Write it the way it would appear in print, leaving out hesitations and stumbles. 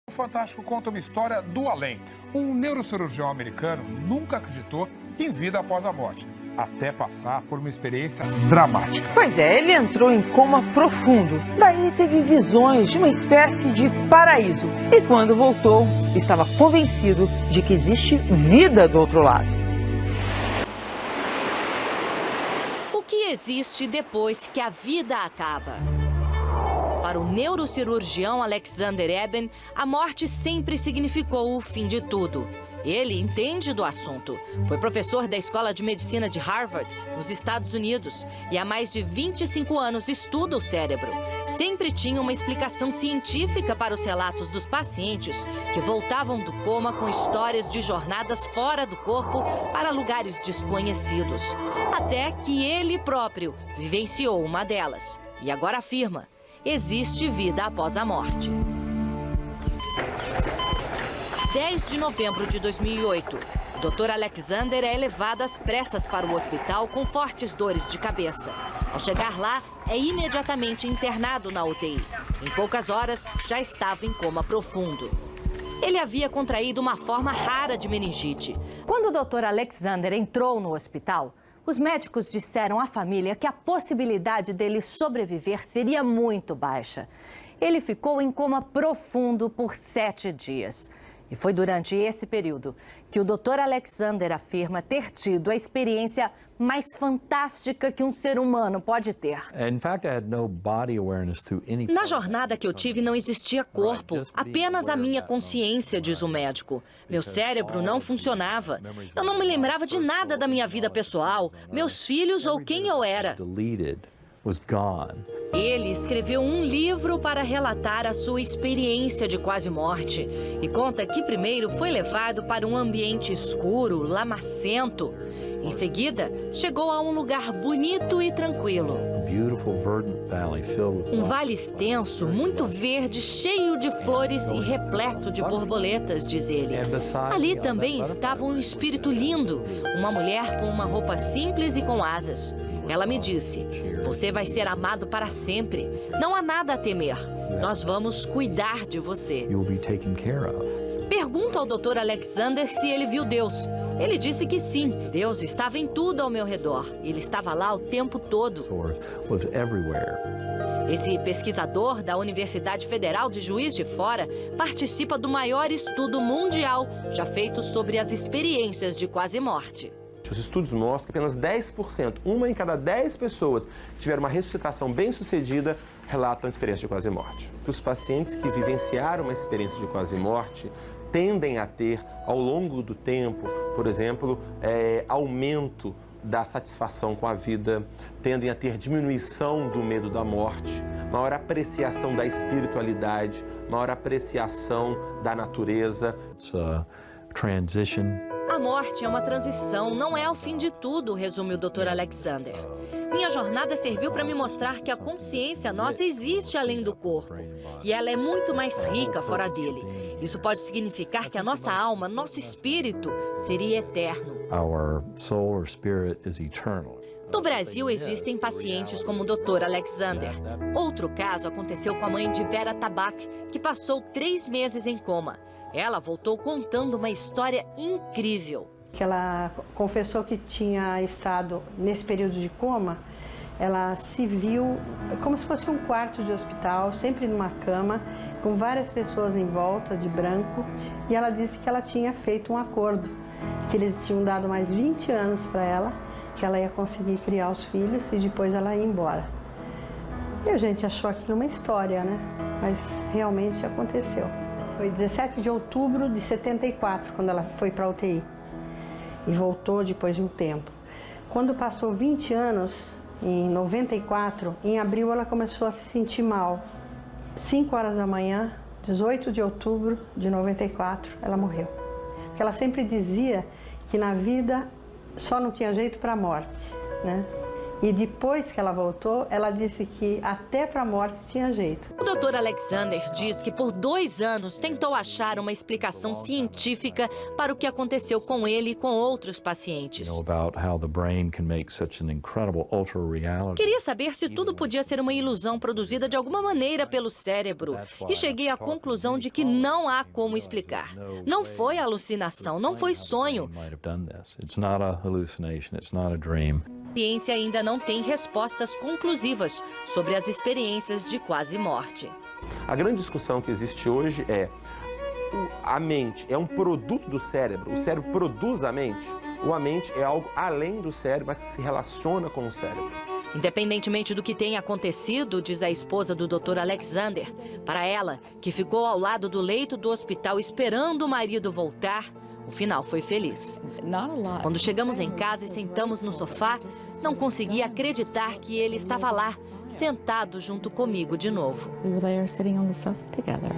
O Fantástico conta uma história do além. Um neurocirurgião americano nunca acreditou em vida após a morte, até passar por uma experiência dramática. Pois é, ele entrou em coma profundo. Daí teve visões de uma espécie de paraíso. E quando voltou, estava convencido de que existe vida do outro lado. O que existe depois que a vida acaba? Para o neurocirurgião Alexander Eben, a morte sempre significou o fim de tudo. Ele entende do assunto. Foi professor da Escola de Medicina de Harvard, nos Estados Unidos, e há mais de 25 anos estuda o cérebro. Sempre tinha uma explicação científica para os relatos dos pacientes que voltavam do coma com histórias de jornadas fora do corpo para lugares desconhecidos. Até que ele próprio vivenciou uma delas. E agora afirma: existe vida após a morte. 10 de novembro de 2008, o Dr. Alexander é levado às pressas para o hospital com fortes dores de cabeça. Ao chegar lá, é imediatamente internado na UTI. Em poucas horas, já estava em coma profundo. Ele havia contraído uma forma rara de meningite. Quando o Dr. Alexander entrou no hospital, os médicos disseram à família que a possibilidade dele sobreviver seria muito baixa. Ele ficou em coma profundo por 7 dias. E foi durante esse período que o Dr. Alexander afirma ter tido a experiência mais fantástica que um ser humano pode ter. Na jornada que eu tive não existia corpo, apenas a minha consciência, diz o médico. Meu cérebro não funcionava. Eu não me lembrava de nada da minha vida pessoal, meus filhos ou quem eu era. Ele escreveu um livro para relatar a sua experiência de quase morte e conta que primeiro foi levado para um ambiente escuro, lamacento. Em seguida, chegou a um lugar bonito e tranquilo. Um vale extenso, muito verde, cheio de flores e repleto de borboletas, diz ele. Ali também estava um espírito lindo, uma mulher com uma roupa simples e com asas. Ela me disse: você vai ser amado para sempre. Não há nada a temer. Nós vamos cuidar de você. Pergunto ao Dr. Alexander se ele viu Deus. Ele disse que sim. Deus estava em tudo ao meu redor. Ele estava lá o tempo todo. Esse pesquisador da Universidade Federal de Juiz de Fora participa do maior estudo mundial já feito sobre as experiências de quase morte. Os estudos mostram que apenas 10%, uma em cada 10 pessoas que tiveram uma ressuscitação bem-sucedida, relatam a experiência de quase morte. Os pacientes que vivenciaram uma experiência de quase morte tendem a ter, ao longo do tempo, por exemplo, aumento da satisfação com a vida, tendem a ter diminuição do medo da morte, maior apreciação da espiritualidade, maior apreciação da natureza. A morte é uma transição, não é o fim de tudo, resume o Dr. Alexander. Minha jornada serviu para me mostrar que a consciência nossa existe além do corpo. E ela é muito mais rica fora dele. Isso pode significar que a nossa alma, nosso espírito, seria eterno. No Brasil, existem pacientes como o Dr. Alexander. Outro caso aconteceu com a mãe de Vera Tabak, que passou 3 meses em coma. Ela voltou contando uma história incrível. Ela confessou que tinha estado nesse período de coma, ela se viu como se fosse um quarto de hospital, sempre numa cama, com várias pessoas em volta, de branco. E ela disse que ela tinha feito um acordo, que eles tinham dado mais 20 anos para ela, que ela ia conseguir criar os filhos e depois ela ia embora. E a gente achou aquilo uma história, né? Mas realmente aconteceu. Foi 17 de outubro de 74, quando ela foi para a UTI. E voltou depois de um tempo. Quando passou 20 anos, em 94, em abril ela começou a se sentir mal. 5 horas da manhã, 18 de outubro de 94, ela morreu. Porque ela sempre dizia que na vida só não tinha jeito para a morte, né? E depois que ela voltou, ela disse que até para a morte tinha jeito. O Dr. Alexander diz que por 2 anos tentou achar uma explicação científica para o que aconteceu com ele e com outros pacientes. Queria saber se tudo podia ser uma ilusão produzida de alguma maneira pelo cérebro. E cheguei à conclusão de que não há como explicar. Não foi alucinação, não foi sonho. A ciência ainda não tem respostas conclusivas sobre as experiências de quase morte. A grande discussão que existe hoje é: a mente é um produto do cérebro, o cérebro produz a mente, ou a mente é algo além do cérebro, mas se relaciona com o cérebro? Independentemente do que tenha acontecido, diz a esposa do Dr. Alexander, para ela, que ficou ao lado do leito do hospital esperando o marido voltar, o final foi feliz. Quando chegamos em casa e sentamos no sofá, não conseguia acreditar que ele estava lá, sentado junto comigo de novo. We were there sitting on the sofa together.